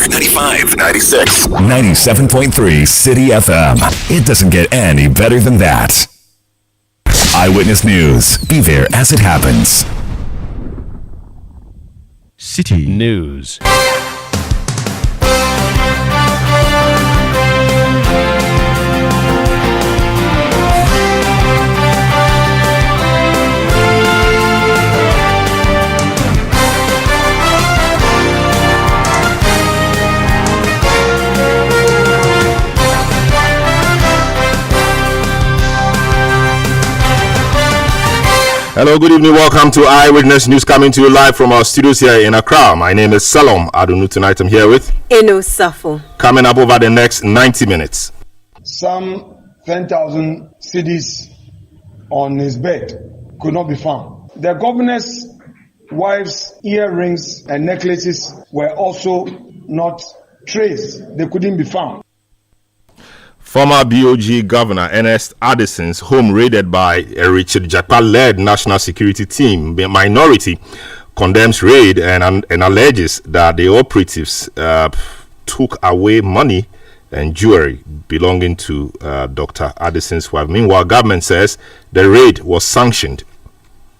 95, 96, 97.3 Citi FM. It doesn't get any better than that. Eyewitness News. Be there as it happens. Citi News. Hello, good evening. Welcome to Eyewitness News, coming to you live from our studios here in Accra. My name is Salom Adunu. Tonight I'm here with Eno Safo. Coming up over the next 90 minutes. Some 10,000 cedis on his bed could not be found. The governor's wife's earrings and necklaces were also not traced. They couldn't be found. Former BOG Governor Ernest Addison's home raided by a Richard Japa-led national security team, Minority, condemns raid and alleges that the operatives took away money and jewelry belonging to Dr. Addison's wife. Meanwhile, government says the raid was sanctioned.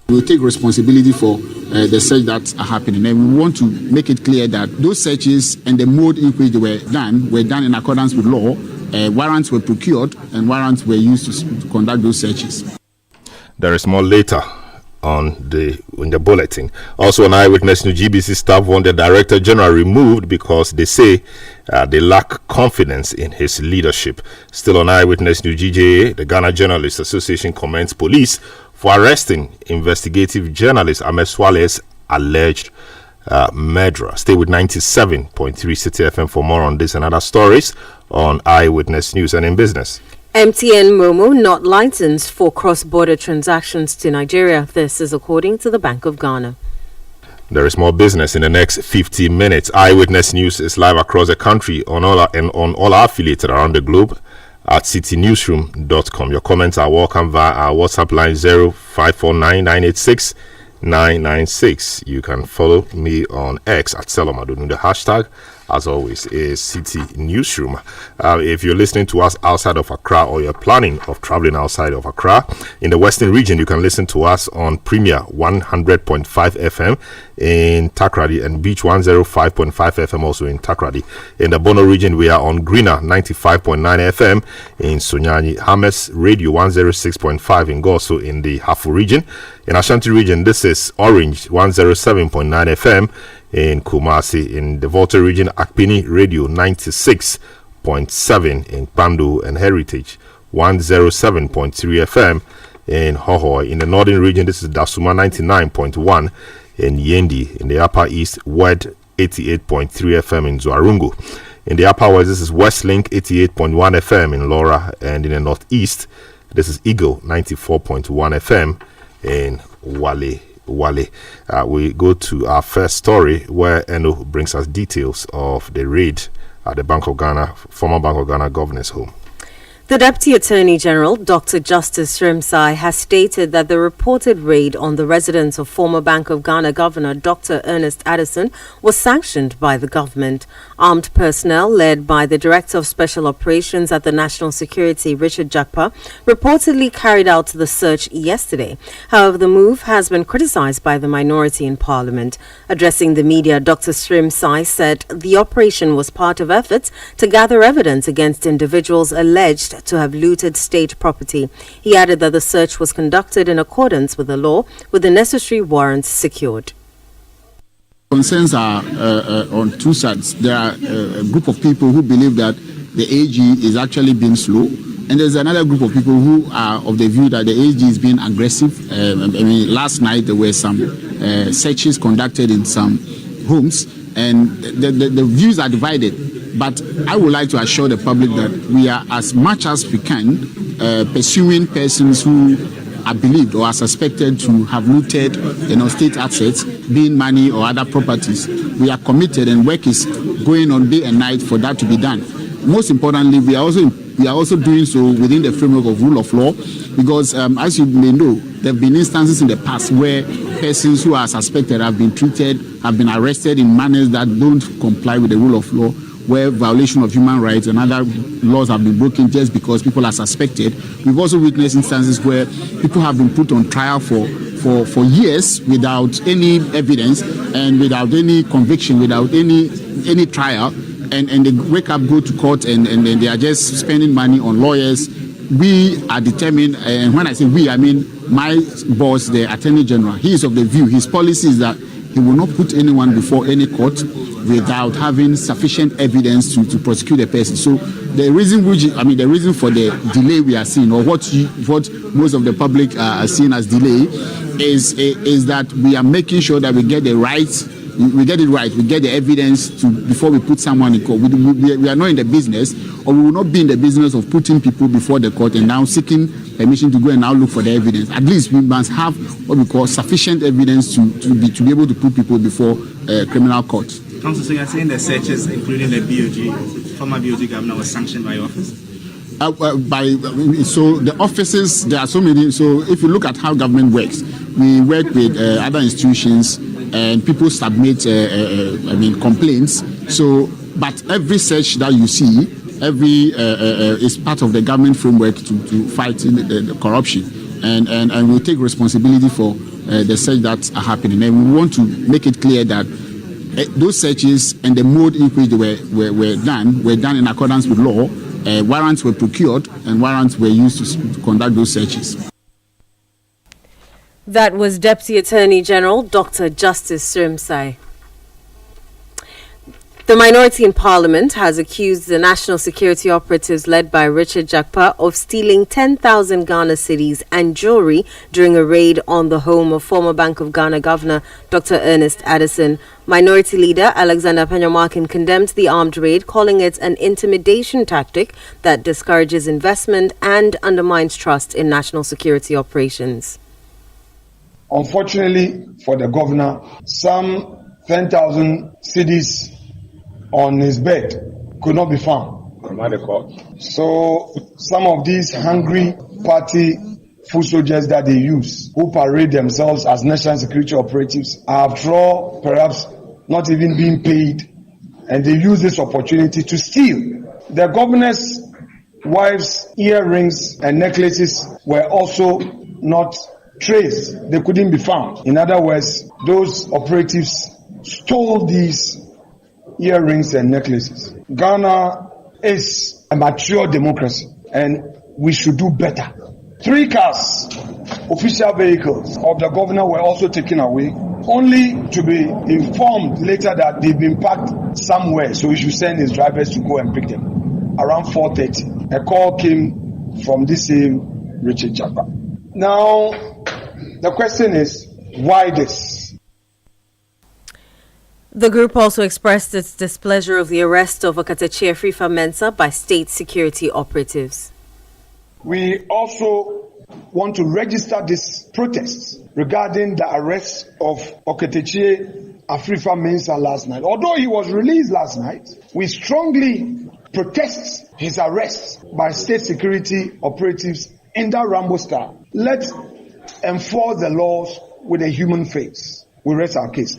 We will take responsibility for the search that are happening, and we want to make it clear that those searches and the mode in which they were done in accordance with law. Warrants were procured and warrants were used to conduct those searches. There is more later in the bulletin. Also, on Eyewitness News, GBC staff want the Director General removed because they say they lack confidence in his leadership. Still on Eyewitness News, GJA, the Ghana Journalists Association, commends police for arresting investigative journalist Ahmed Swale's alleged murderer. Stay with 97.3 Citi FM for more on this and other stories on Eyewitness News and in business. MTN Momo not licensed for cross-border transactions to Nigeria. This is according to the Bank of Ghana. There is more business in the next 15 minutes. Eyewitness News is live across the country on all our affiliates around the globe at citinewsroom.com. Your comments are welcome via our WhatsApp line 0549986996. You can follow me on X at Selomadonu. The hashtag, as always, is Citi Newsroom. If you're listening to us outside of Accra or you're planning of traveling outside of Accra, in the Western region, you can listen to us on Premier 100.5 FM in Takrady and Beach 105.5 FM also in Takrady. In the Bono region, we are on Greener 95.9 FM in Sunyani, Hames Radio 106.5 in Goso in the Hafu region. In Ashanti region, this is Orange 107.9 FM in Kumasi. In the Volta region, Akpini Radio 96.7 in Pandu, and Heritage 107.3 FM in Hohoi. In the Northern region, this is Dasuma 99.1 in Yendi. In the Upper East, Wed 88.3 FM in Zuarungu. In the Upper West, this is Westlink 88.1 FM in Laura. And in the Northeast, this is Eagle 94.1 FM in Wale. We go to our first story where Eno brings us details of the raid at the Bank of Ghana, former Bank of Ghana governor's home. The Deputy Attorney General, Dr. Justice Srimsai, has stated that the reported raid on the residence of former Bank of Ghana Governor Dr. Ernest Addison was sanctioned by the government. Armed personnel led by the Director of Special Operations at the National Security, Richard Jakpa, reportedly carried out the search yesterday. However, the move has been criticized by the minority in Parliament. Addressing the media, Dr. Srimsai said the operation was part of efforts to gather evidence against individuals alleged to have looted state property. He added that the search was conducted in accordance with the law, with the necessary warrants secured. Concerns are on two sides. There are a group of people who believe that the AG is actually being slow, and there's another group of people who are of the view that the AG is being aggressive. Last night there were some searches conducted in some homes, and the views are divided. But I would like to assure the public that we are, as much as we can, pursuing persons who are believed or are suspected to have looted, state assets, being money or other properties. We are committed, and work is going on day and night for that to be done. Most importantly, we are also doing so within the framework of rule of law, because as you may know, there have been instances in the past where persons who are suspected have been arrested in manners that don't comply with the rule of law, where violation of human rights and other laws have been broken just because people are suspected. We've also witnessed instances where people have been put on trial for years without any evidence and without any conviction, without any trial, and they wake up, go to court, and they are just spending money on lawyers. We are determined, and when I say we, I mean my boss, the Attorney General. He is of the view, his policy is that he will not put anyone before any court without having sufficient evidence to prosecute the person. So the reason for the delay we are seeing, or what most of the public are seeing as delay, is that we are making sure that we get the we get the evidence before we put someone in court. We are not in the business, or we will not be in the business of putting people before the court and now seeking permission to go and now look for the evidence. At least we must have what we call sufficient evidence to be able to put people before criminal court. Counsel, so you are saying the searches, including the former BOG governor, was sanctioned by your office? So the offices, there are so many. So if you look at how government works, we work with other institutions, and people submit complaints. So, but every search that you see, is part of the government framework to fight the corruption, and we'll take responsibility for the search that are happening. And we want to make it clear that those searches and the mode in which they were done in accordance with law. Warrants were procured, and warrants were used to conduct those searches. That was Deputy Attorney General Dr. Justice Srimsai. The minority in parliament has accused the national security operatives led by Richard Jakpa of stealing 10,000 Ghana cedis and jewelry during a raid on the home of former Bank of Ghana Governor Dr. Ernest Addison. Minority leader Alexander Penyamakin condemned the armed raid, calling it an intimidation tactic that discourages investment and undermines trust in national security operations. Unfortunately for the governor, some 10,000 cedis on his bed could not be found. So some of these hungry party foot soldiers that they use, who parade themselves as national security operatives, are after all perhaps not even being paid, and they use this opportunity to steal. The governor's wife's earrings and necklaces were also not traced. They couldn't be found. In other words, those operatives stole these earrings and necklaces. Ghana is a mature democracy and we should do better. 3 cars, official vehicles of the governor were also taken away, only to be informed later that they've been parked somewhere, so he should send his drivers to go and pick them. Around 4:30, a call came from this same Richard Jakpa. Now, the question is, why this? The group also expressed its displeasure of the arrest of Okatachi Afrifa Mensah by state security operatives. We also want to register this protest regarding the arrest of Okatachi Afrifa Mensah last night. Although he was released last night, we strongly protest his arrest by state security operatives in that Rambo style. Let's enforce the laws with a human face. We rest our case.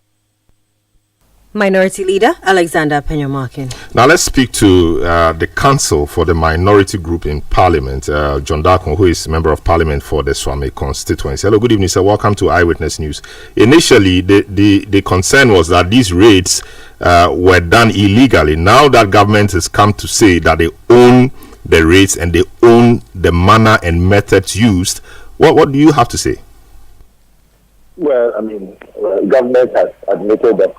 Minority leader Alexander Penyamakin. Now let's speak to the counsel for the minority group in Parliament, John Darkon, who is member of Parliament for the Swami constituency. Hello, good evening, sir. Welcome to Eyewitness News. Initially, the concern was that these raids were done illegally. Now that government has come to say that they own the raids and they own the manner and methods used, what do you have to say? Well, I mean, government has admitted that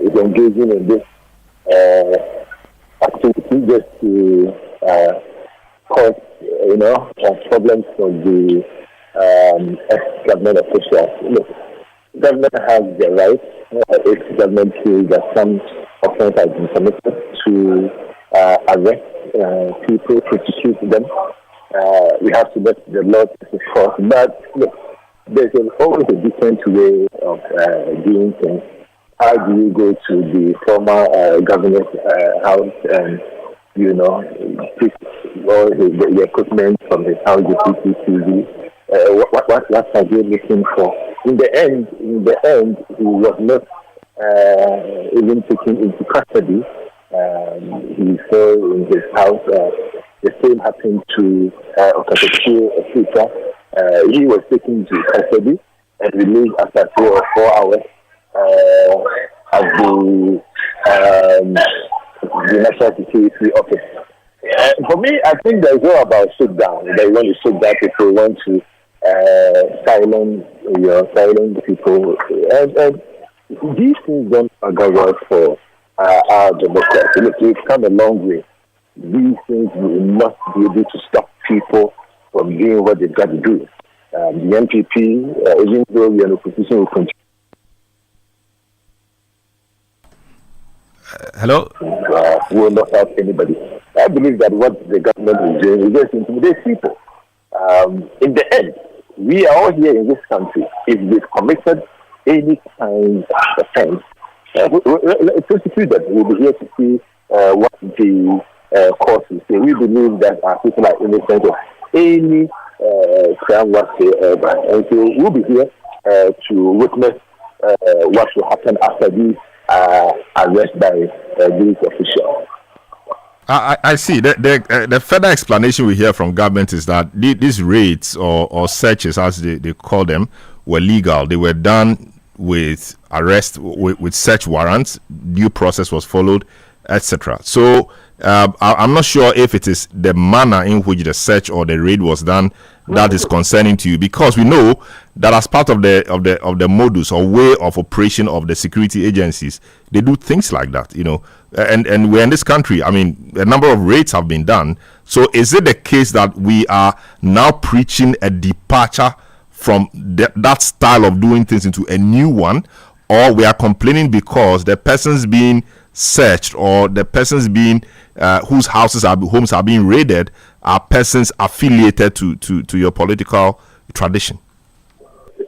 is engaging in this activity just to cause, problems for the ex-government officials. Look, government has the right, if government feels that some offense has been committed, to arrest people, prosecute them. We have to let the law take its course. But look, there's always a different way of doing things. How do you go to the former governor's house and, pick all the equipment from his house, the CCTV? What are you looking for? In the end, he was not even taken into custody. He fell in his house. The same happened to Okatachi Afrifa. He was taken into custody and released after 3 or 4 hours. As the National Security Office. For me, I think there's all about sit down. They want to sit down people, want to silence people. And these things don't go well for our democracy. Look, we've come a long way. These things will not be able to stop people from doing what they've got to do. The NPP, even though we are in opposition, will continue. Hello? Will not help anybody. I believe that what the government is doing is just intimidate people. In the end, we are all here in this country. If we've committed any kind of offense, prosecute them. We'll be here to see what the courts will say. We believe that our people are innocent of any crime whatsoever. And so we'll be here to witness what will happen after these arrest by these officials. I see. The further explanation we hear from government is that these raids or searches, as they call them, were legal. They were done with arrest, with search warrants. Due process was followed, etc. So I'm not sure if it is the manner in which the search or the raid was done that is concerning to you, because we know that as part of the modus or way of operation of the security agencies, they do things like that, and we're in this country. I mean, a number of raids have been done. So is it the case that we are now preaching a departure from that style of doing things into a new one, or we are complaining because the persons being searched or the persons being whose homes are being raided are persons affiliated to your political tradition?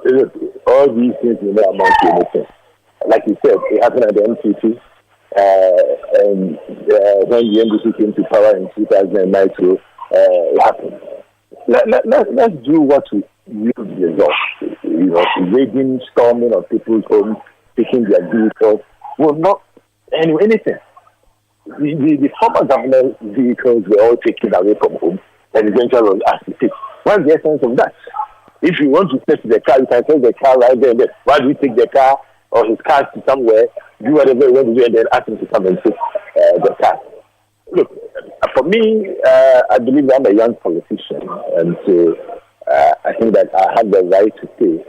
Look, all these things will not amount to anything. Like you said, it happened at the MCC, and when the MDC came to power in 2009, so it happened. Let's do what we yield results. Raiding, storming of people's homes, taking their vehicles will not do anything. The former governor's vehicles were all taken away from home, and eventually was asked to take. What's the essence of that? If you want to take the car, you can take the car right there and then. Why do you take the car or his car to somewhere, do whatever you want to do, and then ask him to come and take the car? Look, for me, I believe I'm a young politician, and so I think that I have the right to say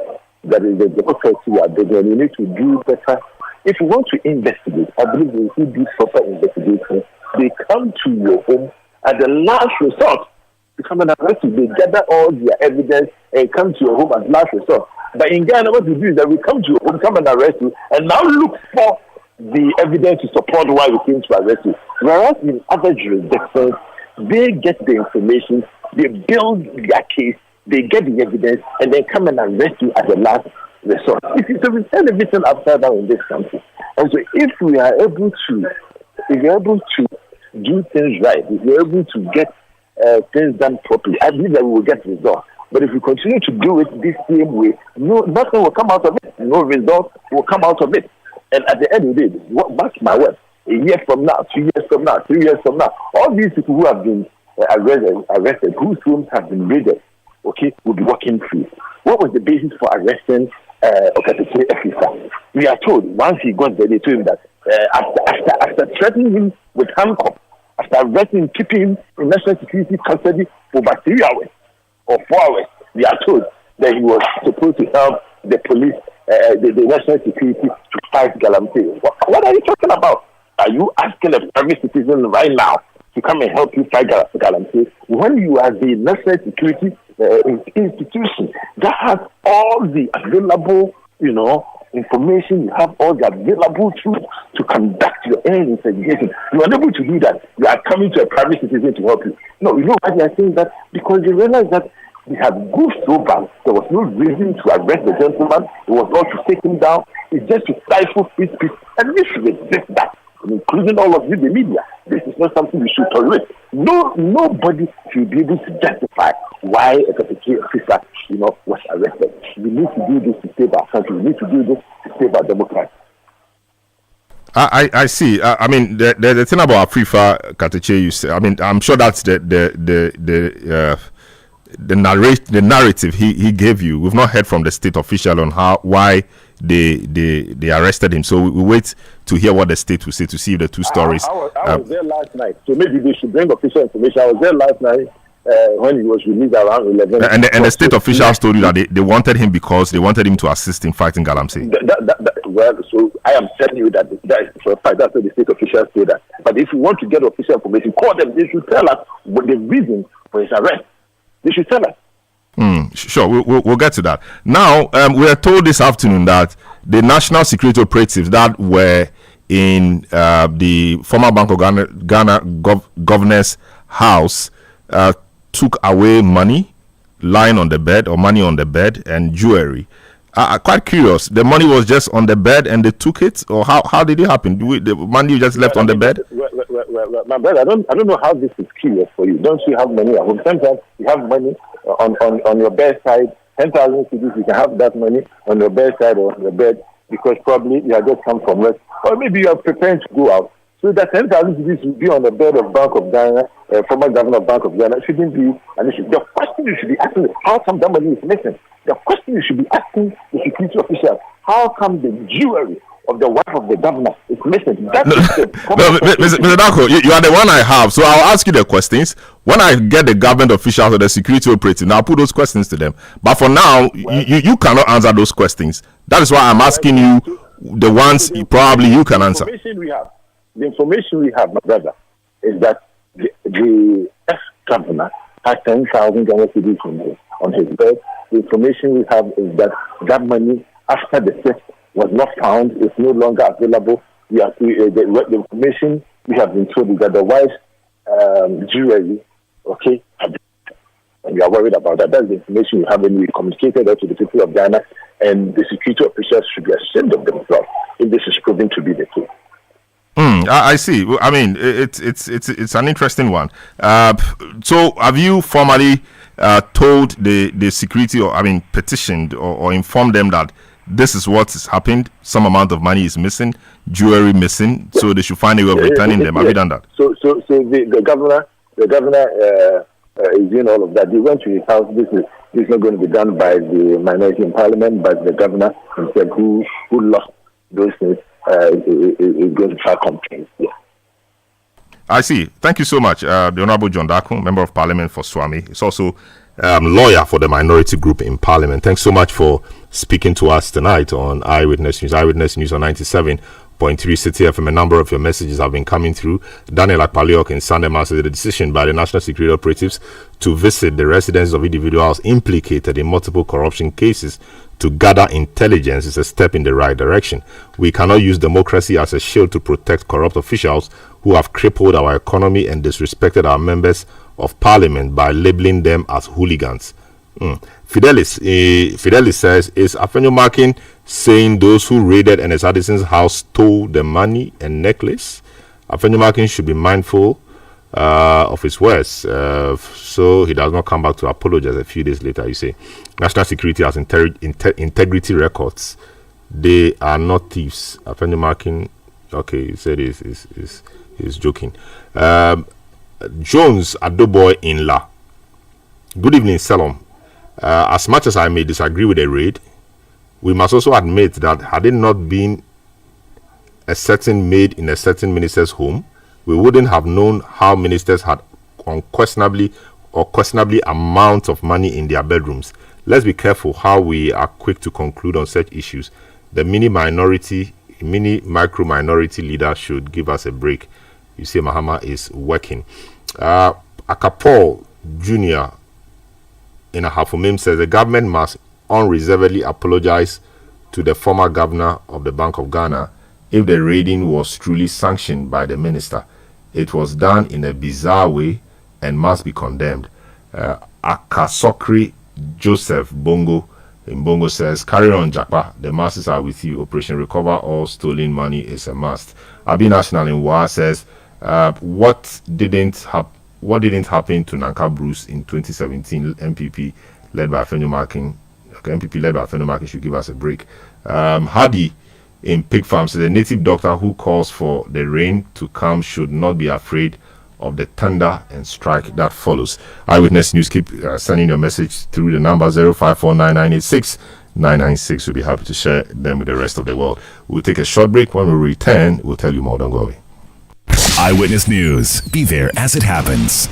that in the democracy we are building, we need to do better. If you want to investigate, I believe if you do proper investigation, they come to your home at the last resort to come and arrest you. They gather all their evidence and come to your home at last resort. But in Ghana, what we do is that we come to your home, come and arrest you, and now look for the evidence to support why we came to arrest you. Whereas in other jurisdictions, they get the information, they build their case, they get the evidence, and then come and arrest you at the last resort. So we turn everything upside down in this country. And so if we are able to do things right, if we're able to get things done properly, I believe that we will get results. But if we continue to do it this same way, nothing will come out of it. No result will come out of it. And at the end of the day, mark my word, a year from now, 2 years from now, 3 years from now, all these people who have been arrested, whose homes have been raided, will be walking free. What was the basis for arresting Okatese? We are told once he got there, they told him that after threatening him with handcuffs, after arresting him, keeping him in national security custody for about 3 hours or 4 hours, we are told that he was supposed to help the police, the national security, to fight Galamsey. What are you talking about? Are you asking a private citizen right now to come and help you fight Galamsey when you are the national security institution that has all the available, information, you have all the available tools to conduct your own investigation? You are unable to do that. You are coming to a private citizen to help you. No, you know why they are saying that? Because they realize that they have goofed so bad. There was no reason to arrest the gentleman. It was not to take him down. It's just to stifle free speech. And we should resist that, including all of you, the media. This is not something we should tolerate. Nobody should be able to justify why a particular officer, was arrested. We need to do this to save our country. We need to do this to save our democracy. I see. I mean, the thing about Afrifa Kateche, you say. I mean, I'm sure that's the narrative he gave you. We've not heard from the state official on why they arrested him. So we wait to hear what the state will say to see if the two stories. I was there last night, so maybe they should bring official information. I was there last night when he was released around 11. And the state officials told you that they wanted him because they wanted him to assist in fighting Galamsey. Well, so I am telling you that for a fact, that's what the state officials say that. But if you want to get official information, call them. They should tell us what the reason for his arrest. They should tell us. Sure, we'll get to that. Now, we are told this afternoon that the national security operatives that were in the former Bank of Ghana governor's house took away money lying on the bed, or money on the bed, and jewelry. I'm quite curious. The money was just on the bed and they took it, or how did it happen? The money just left on the bed? Well, my brother, I don't know how this is curious for you. Don't you have money at home? Sometimes you have money on your bedside, 10,000 cedis. You can have that money on your bedside or on your bed because probably you have just come from work, or maybe you are preparing to go out. So that 10,000 cedis will be on the bed of Bank of Ghana, former governor of Bank of Ghana. It shouldn't be an issue. The question you should be asking is how come that money is missing? The question you should be asking the security officials, how come the jewelry of the wife of the governor is It's missing. That's Mr. Dako, you are the one I have, so I'll ask you the questions. When I get the government officials or the security operative, now I'll put those questions to them. But for now, you cannot answer those questions. That is why I'm asking you the ones probably you can answer. The information we have, my brother, is that the ex-governor had 10,000 Ghana cedis on his bed. The information we have is that that money, after the theft, was not found. It's no longer available. The information we have been told is that the wife's jewelry, okay, and we are worried about that. That's the information we have, and we communicated that to the people of Ghana, and the security officials should be ashamed of themselves if this is proven to be the case. I see. I mean, it's an interesting one. So, have you formally told the security, or petitioned or informed them that this is what has happened? Some amount of money is missing, jewelry missing, so they should find a way of returning them. Have you done that? So the governor is doing all of that. They went to his house. This is not going to be done by the minority in parliament, but the governor himself, who lost those things, is going to file complaints. Yeah. I see. Thank you so much, the Honorable John Dako, Member of Parliament for Swami. He's also lawyer for the minority group in Parliament. Thanks so much for speaking to us tonight on Eyewitness News. Eyewitness News on 97.3 Citi FM. A number of your messages have been coming through. Daniel Akpaliok in Sandema said the decision by the National Security Operatives to visit the residences of individuals implicated in multiple corruption cases to gather intelligence is a step in the right direction. We cannot use democracy as a shield to protect corrupt officials who have crippled our economy and disrespected our members of parliament by labeling them as hooligans. Fidelis says, is Afenyo Markin saying those who raided Ernest Addison's house stole the money and necklace? Afenyo Markin should be mindful of his words, so he does not come back to apologize a few days later. You say national security has integrity records. They are not thieves. Afenyo Markin, okay, he said he's joking. Jones Adoboy in La. Good evening, Salom. As much as I may disagree with the raid, we must also admit that had it not been a certain maid in a certain minister's home, we wouldn't have known how ministers had questionably amounts of money in their bedrooms. Let's be careful how we are quick to conclude on such issues. The micro minority leader should give us a break. You see, Mahama is working. Akapol Jr. in a Hafumim says the government must unreservedly apologize to the former governor of the Bank of Ghana if the raiding was truly sanctioned by the minister. It was done in a bizarre way and must be condemned. Akasokri Joseph Bongo in Bongo says, carry on, Japa. The masses are with you. Operation Recover All Stolen Money is a must. Abi National in Wa says, what didn't happen to Nanka Bruce in 2017? MPP led by Afenyo Markin. Okay, MPP led by Afenyo Markin should give us a break. Hadi in Pig Farm says the native doctor who calls for the rain to come should not be afraid of the thunder and strike that follows. Eyewitness News, keep sending your message through the number 0549986996. We'll be happy to share them with the rest of the world. We'll take a short break. When we return, we'll tell you more. Don't go away. Eyewitness News. Be there as it happens.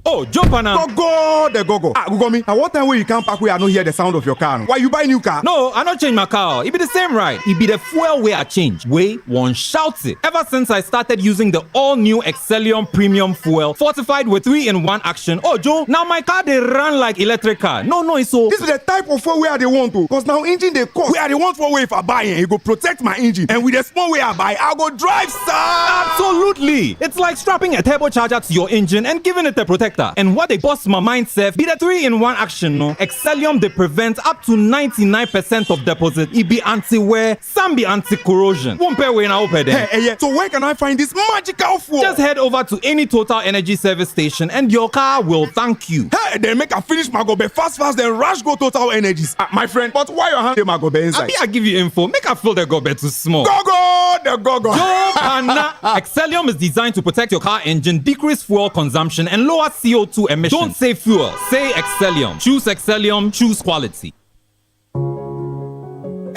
Oh, jump on now. Go. Google me. At what time when you come back where I don't hear the sound of your car? Why you buy new car? No, I not change my car. It be the same ride. It be the fuel way I change. Way one shouts it. Ever since I started using the all-new Excellium Premium Fuel, fortified with 3-in-1 action. Oh, Joe, now my car they run like electric car. No, so. This is the type of fuel where they want to. Because now engine they cost. Where they want for way if I buy it, it go protect my engine. And with the small way I buy, I'll go drive, sir. Absolutely. It's like strapping a turbocharger to your engine and giving it a protector. And what they bust my mind, Seth, be the 3-in-1 action, no? Excellium, they prevent up to 99% of deposit. It be anti-wear, some be anti-corrosion. Won't pay when I open them. Hey, so where can I find this magical fuel? Just head over to any Total Energy service station and your car will thank you. Hey, then make a finish my gobe fast, then rush go Total Energies. My friend, but why your hand my gobe inside? I give you info. Make a feel the gobe too small. Go, the go. Yo, Pana. Excellium is designed to protect your car engine, decrease fuel consumption, and lower CO2 emissions. Don't say fuel, say Excellium. Choose Excellium, choose quality.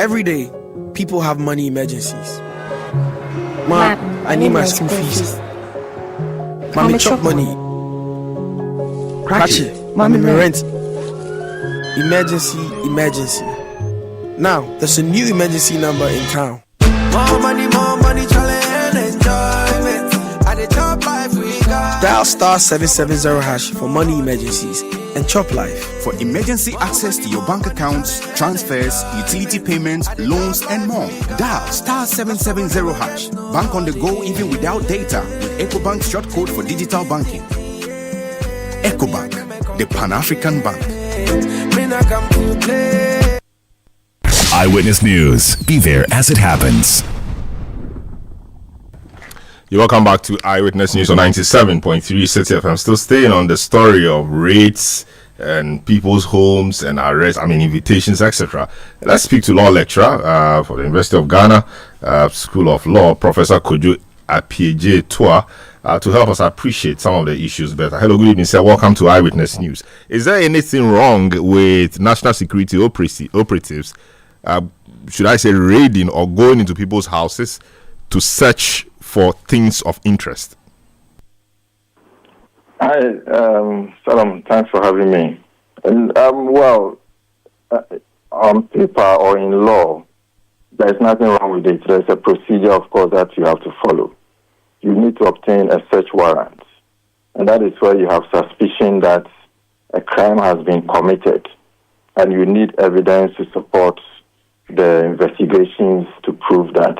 Every day, people have money emergencies. Ma, I need my school fees. Mommy chop money. Cratchy, mommy rent. Emergency. Now, there's a new emergency number in town. More money, challenge and enjoyment. At the top life we got. Dial star 770 hash for money emergencies and chop life. For emergency access to your bank accounts, transfers, utility payments, loans, and more, dial star 770 hash. Bank on the go even without data with EcoBank's short code for digital banking. EcoBank, the Pan-African Bank. Eyewitness News. Be there as it happens. You're welcome back to Eyewitness News on 97.3 Citi FM. Still staying on the story of raids and people's homes and arrests, invitations, etc. Let's speak to law lecturer for the University of Ghana School of Law, Professor Kojo Apieje Tua, to help us appreciate some of the issues better. Hello, good evening, sir. Welcome to Eyewitness News. Is there anything wrong with national security operatives, should I say raiding or going into people's houses to search for things of interest? Hi, Salam. Thanks for having me. And, on paper or in law, there's nothing wrong with it. There's a procedure, of course, that you have to follow. You need to obtain a search warrant, and that is where you have suspicion that a crime has been committed, and you need evidence to support the investigations to prove that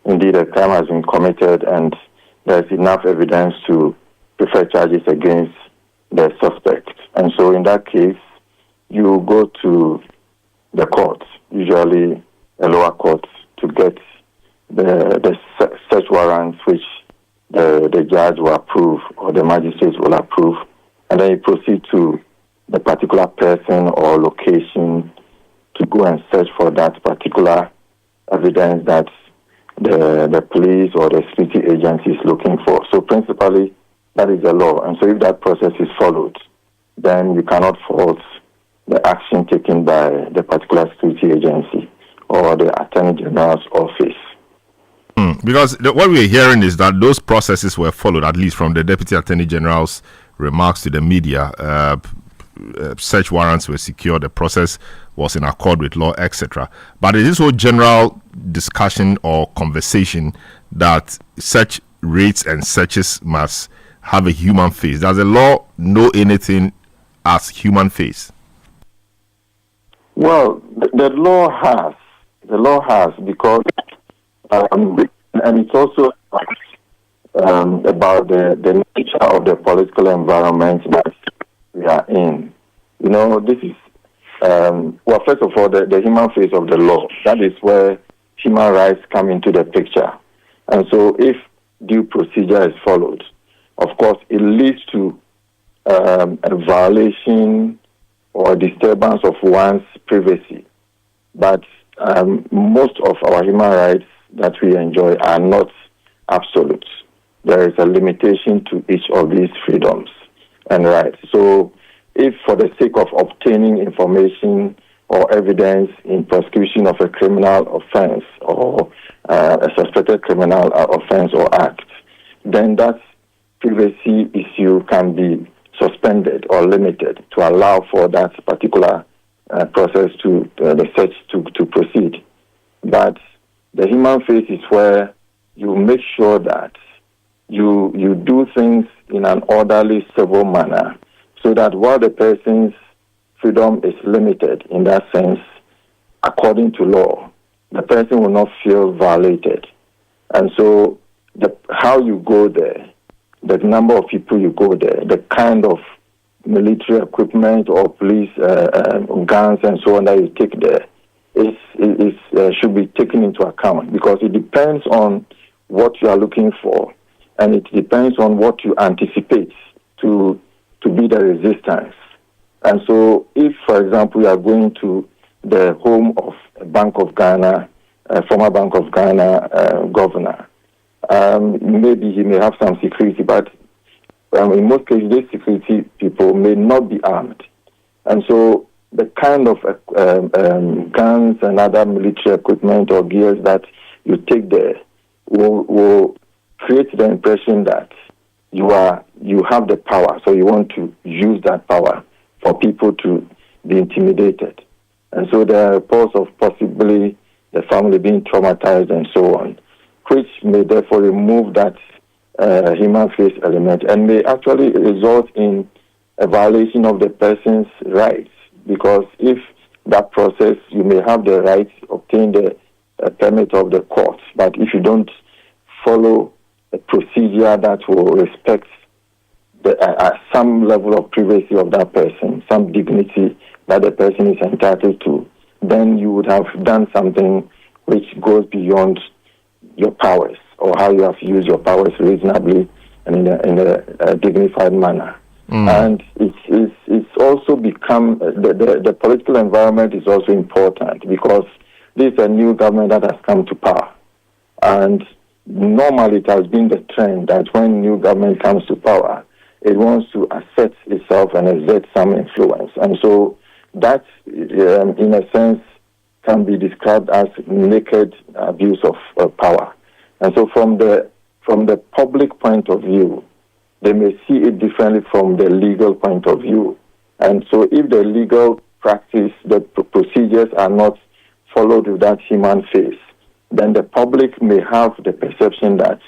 indeed a crime has been committed and there's enough evidence to prefer charges against the suspect. And so in that case, you go to the court, usually a lower court, to get the search warrants which the judge will approve or the magistrate will approve, and then you proceed to the particular person or location to go and search for that particular evidence that the police or the security agency is looking for. So principally, that is the law. And so if that process is followed, then you cannot fault the action taken by the particular security agency or the Attorney General's office. Because what we're hearing is that those processes were followed, at least from the Deputy Attorney General's remarks to the media. Search warrants were secured, the process was in accord with law, etc. But is this whole general discussion or conversation that such raids and searches must have a human face? Does the law know anything as human face? Well, the law has. The law has, because and it's also about the nature of the political environment that we are in. You know, this is, first of all, the human face of the law. That is where human rights come into the picture. And so if due procedure is followed, of course, it leads to a violation or disturbance of one's privacy. But most of our human rights that we enjoy are not absolute. There is a limitation to each of these freedoms and rights. So if for the sake of obtaining information or evidence in prosecution of a criminal offense or a suspected criminal offense or act, then that privacy issue can be suspended or limited to allow for that particular process to the search to proceed. But the human face is where you make sure that you do things in an orderly, civil manner, so that while the person's freedom is limited in that sense, according to law, the person will not feel violated. And so how you go there, the number of people you go there, the kind of military equipment or police guns and so on that you take there should be taken into account, because it depends on what you are looking for, and it depends on what you anticipate to be the resistance. And so if, for example, you are going to the home of a Bank of Ghana, a former Bank of Ghana governor, maybe he may have some security, but in most cases, these security people may not be armed. And so the kind of guns and other military equipment or gears that you take there will create the impression that you have the power, so you want to use that power for people to be intimidated. And so there are reports of possibly the family being traumatized and so on, which may therefore remove that human face element and may actually result in a violation of the person's rights, because if that process, you may have the right to obtain the permit of the court, but if you don't follow a procedure that will respect some level of privacy of that person, some dignity that the person is entitled to, then you would have done something which goes beyond your powers, or how you have used your powers reasonably and in a dignified manner. And it's also become, the political environment is also important, because this is a new government that has come to power. And normally it has been the trend that when new government comes to power, it wants to assert itself and exert some influence. And so that, in a sense, can be described as naked abuse of power. And so from the public point of view, they may see it differently from the legal point of view. And so if the legal practice, the procedures are not followed with that human face, then the public may have the perception that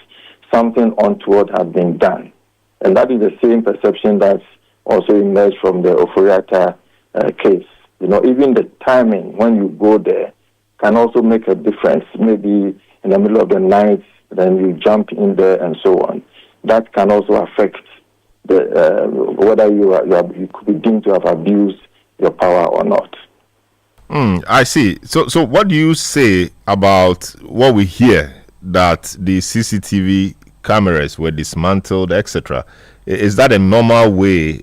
something untoward has been done. And that is the same perception that's also emerged from the Oforiatta case. You know, even the timing when you go there can also make a difference. Maybe in the middle of the night, then you jump in there and so on. That can also affect whether you could be deemed to have abused your power or not. I see. So what do you say about what we hear that the CCTV cameras were dismantled, etc.? Is that a normal way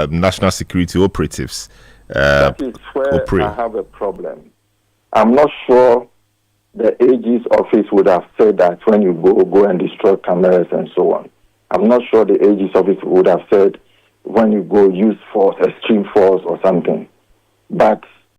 national security operatives that is where operate? I have a problem. I'm not sure the AG's office would have said that when you go and destroy cameras and so on. I'm not sure the AG's office would have said when you go use force, extreme force or something. But